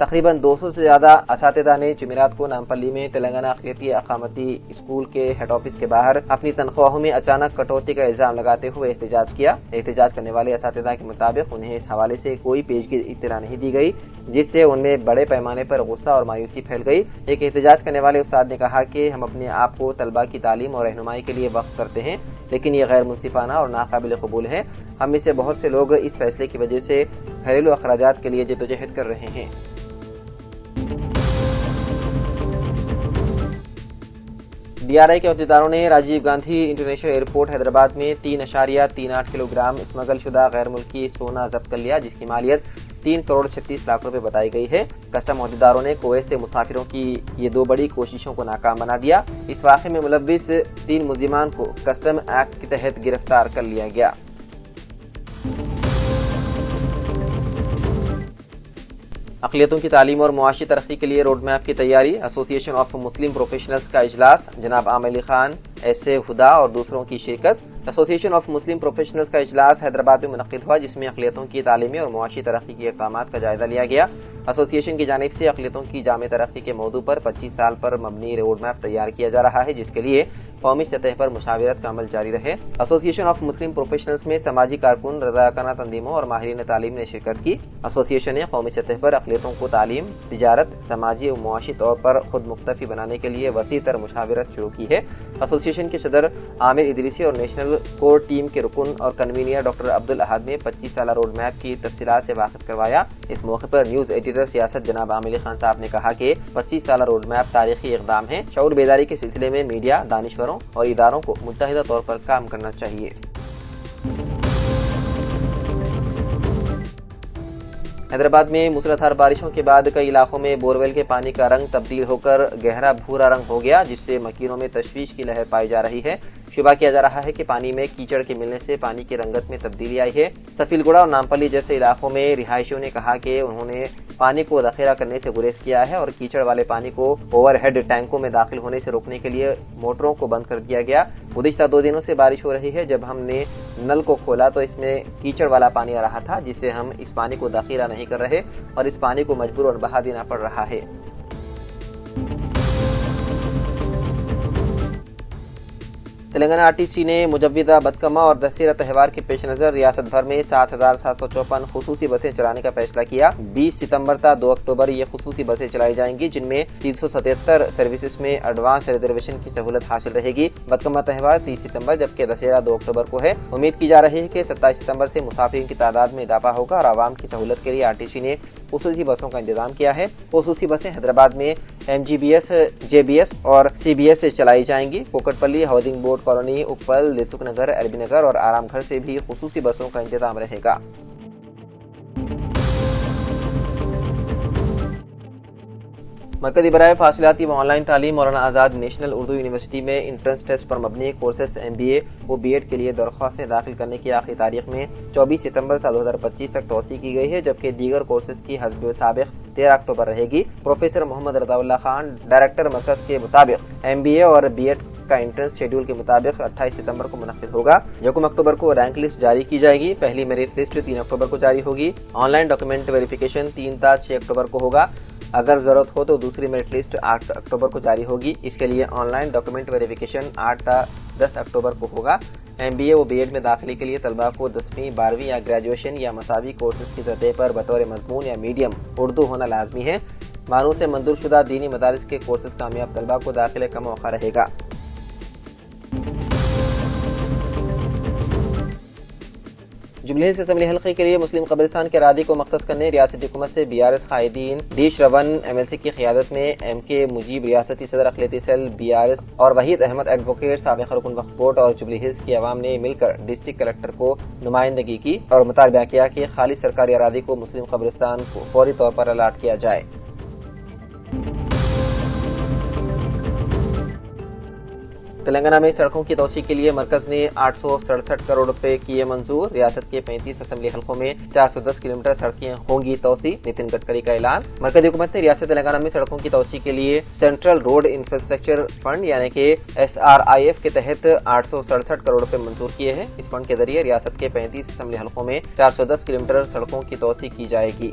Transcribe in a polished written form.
तकरीबन 200 से ज़्यादा असातिज़ा ने जुमेरात को नामपल्ली में तेलंगाना अक़लियती अक़ामती स्कूल के हेड ऑफिस के बाहर अपनी तनख्वाहों में अचानक कटौती का इल्ज़ाम लगाते हुए एहतजाज किया। एहतजाज करने वाले असातिज़ा के मुताबिक उन्हें इस हवाले से कोई पेशगी इत्तला नहीं दी गई, जिससे उनमें बड़े पैमाने पर गुस्सा और मायूसी फैल गई। एक एहतजाज करने वाले उस्ताद ने कहा कि हम अपने आप को तलबा की तालीम और रहनुमाई के लिए वक्फ करते हैं, लेकिन ये गैर मुनसिफाना और नाकाबिल कबूल है। हम में से बहुत से लोग इस फैसले की वजह से घरेलू अखराजात के लिए जद्दोजहद कर रहे हैं। DRI के अहदेदारों ने राजीव गांधी इंटरनेशनल एयरपोर्ट हैदराबाद में 3.38 किलोग्राम स्मगल शुदा गैर मुल्की सोना जब्त कर लिया, जिसकी मालियत 3 करोड़ 36 लाख रुपए बताई गई है। कस्टम अहदेदारों ने कुवैत से मुसाफिरों की ये 2 बड़ी कोशिशों को नाकाम बना दिया। इस वाक़े में मुलव्विस 3 मुल्जिमान को कस्टम एक्ट के तहत गिरफ्तार कर लिया गया। अक़लियतों की तालीम और मुआशी तरक्की के लिए रोड मैप की तैयारी। एसोसिएशन ऑफ मुस्लिम प्रोफेशनल्स का इजलास, जनाब आमिर अली खान, ऐसे हुदा और दूसरों की शिरकत। एसोसिएशन ऑफ मुस्लिम प्रोफेशनल्स का इजलास हैदराबाद में मुनक़्क़िद हुआ, जिसमें अक़लियतों की तालीमी और मुआशी तरक्की के इक़दामात का जायजा लिया गया। एसोसिएशन की जानिब से अक़लियतों की जामे तरक्की के मौजू पर 25 साल पर मबनी रोड मैप तैयार किया जा रहा है, जिसके लिए कौमी सतह पर मुशावरत का अमल जारी रहे। एसोसिएशन ऑफ मुस्लिम प्रोफेशनल्स में समाजी कारकुन, रज़ाकाना तंजीमों और माहिरीन तालीम ने शिरकत की। एसोसिएशन ने कौमी सतह पर अक़लियतों को तालीम, तिजारत, समाजी और मुआशी तौर पर खुद मुख्तफी बनाने के लिए वसी तर मुशावरत शुरू की है। एसोसिएशन के सदर आमिर इदरीसी और नेशनल कोर टीम के रुकन और कन्वीनियर डॉक्टर अब्दुल अहद ने 25 साल रोड मैप की तफसीलात से वाकिफ करवाया। इस मौके पर न्यूज़ एडिटर सियासत जनाब आमिर अली खान साहब ने कहा कि 25 साल रोड मैप तारीखी इक़दाम है। शऊर बेदारी के सिलसिले में मीडिया, दानिश्वरों और इदारों को मुत्तहिदा तौर पर काम करना चाहिए। हैदराबाद में मूसलाधार बारिशों के बाद कई इलाकों में बोरवेल के पानी का रंग तब्दील होकर गहरा भूरा रंग हो गया, जिससे मकीनों में तशवीश की लहर पाई जा रही है। शुबा किया जा रहा है कि पानी में कीचड़ के मिलने से पानी की रंगत में तब्दीली आई है। सफीलगुड़ा और नामपल्ली जैसे इलाकों में रिहायशियों ने कहा कि उन्होंने पानी को ज़ख़ीरा करने से गुरेज किया है और कीचड़ वाले पानी को ओवरहेड टैंकों में दाखिल होने से रोकने के लिए मोटरों को बंद कर दिया गया। गुज़िश्ता 2 दिनों से बारिश हो रही है। जब हमने नल को खोला तो इसमें कीचड़ वाला पानी आ रहा था, जिससे हम इस पानी को दाखिला नहीं कर रहे और इस पानी को मजबूर और बहा देना पड़ रहा है। तेलंगाना RTC ने मुजव्विदा बदकमा और दशहरा त्यौहार के पेश नज़र रियासत भर में 7,754 खुसूसी बसें चलाने का फैसला किया। 20 सितंबर तक 2 अक्टूबर ये खुसूसी बसें चलाई जाएंगी, जिनमें 377 सर्विसेज में एडवांस रिजर्वेशन की सहूलत हासिल रहेगी। बदकमा त्यौहार 30 सितंबर जबकि दशहरा 2 अक्टूबर को है। उम्मीद की जा रही है कि 27 सितंबर से मुसाफिरीन की तादाद में इजाफा होगा और आवाम की सहूलत के लिए RTC ने खुसूसी बसों का इंतजाम किया है। खुसूसी बसें हैदराबाद में MGBS, JBS और CBS से चलाई जाएंगी। कोकटपल्ली, हाउसिंग बोर्ड कॉलोनी, उप्पल, दिलसुख नगर, एलबी नगर और आराम घर से भी खुसूसी बसों का इंतजाम रहेगा। मरकज़ी बराए फासिलाती व ऑनलाइन तालीम मौलाना आज़ाद नेशनल उर्दू यूनिवर्सिटी में इंट्रेंस टेस्ट पर मबनी कोर्सेस MBA व BEd के लिए दरख्वास्तें दाखिल करने की आखिरी तारीख में 24 सितंबर 2025 तक तौसी की गई है, जबकि दीगर कोर्सेज की हस्ब साबिक़ 13 अक्टूबर रहेगी। प्रोफेसर मोहम्मद रज़ाउल्लाह खान, डायरेक्टर मरकज़ के मुताबिक MBA और BEd का एंट्रेंस शेड्यूल के मुताबिक 28 सितंबर को मुनक़्क़िद होगा। 1 अक्टूबर को रैंक लिस्ट जारी की जाएगी। पहली मेरिट लिस्ट 3 अक्टूबर को जारी होगी। ऑनलाइन डॉक्यूमेंट वेरिफिकेशन 3 ta 6 अक्टूबर को होगा। अगर ज़रूरत हो तो दूसरी मेरिट लिस्ट 8 अक्टूबर को जारी होगी। इसके लिए ऑनलाइन डॉक्यूमेंट वेरिफिकेशन 8 ta 10 अक्टूबर को होगा। MBA व BEd में दाखिले के लिए तलबा को 10वीं, 12वीं या ग्रेजुएशन या मसावी कोर्सेज की सतह पर बतौर मज़मून या मीडियम उर्दू होना लाजमी है। मानू से मंजूर शुदा दीनी मदारिस के कोर्सेज कामयाब तलबा को दाखिले का मौका रहेगा। जुबली हिल्स असेंबली हल्के के लिए मुस्लिम कब्रिस्तान के अरादी को मख्तस करने रियासती हुकूमत से BRS कायदीन डी श्रवण MLC की क़ियादत में MK मुजीब, रियासती सदर अक़लियती सेल BRS और वहीद अहमद एडवोकेट, साबिक़ रुकन वक्फ बोर्ड और जुबली हिल्स की आवाम ने मिलकर डिस्ट्रिक्ट कलेक्टर को नुमाइंदगी की और मुतालबा किया कि खाली सरकारी अरादी को मुस्लिम कब्रिस्तान को फौरी तौर पर अलाट किया जाए। تلنگانہ میں سڑکوں کی توسیع کے لیے مرکز نے 867 کروڑ روپے کیے منظور۔ ریاست کے 35 اسمبلی حلقوں میں 410 کلومیٹر سڑکیں ہوں گی توسیع، نتن گڈکری کا اعلان۔ مرکزی حکومت نے ریاست تلنگانہ میں سڑکوں کی توسیع کے لیے سینٹرل روڈ انفراسٹرکچر فنڈ یعنی کہ SRIF کے تحت 867 کروڑ روپے منظور کیے ہیں۔ اس فنڈ کے ذریعے ریاست کے 35 اسمبلی حلقوں میں 410 کلومیٹر سڑکوں کی توسیع کی جائے گی۔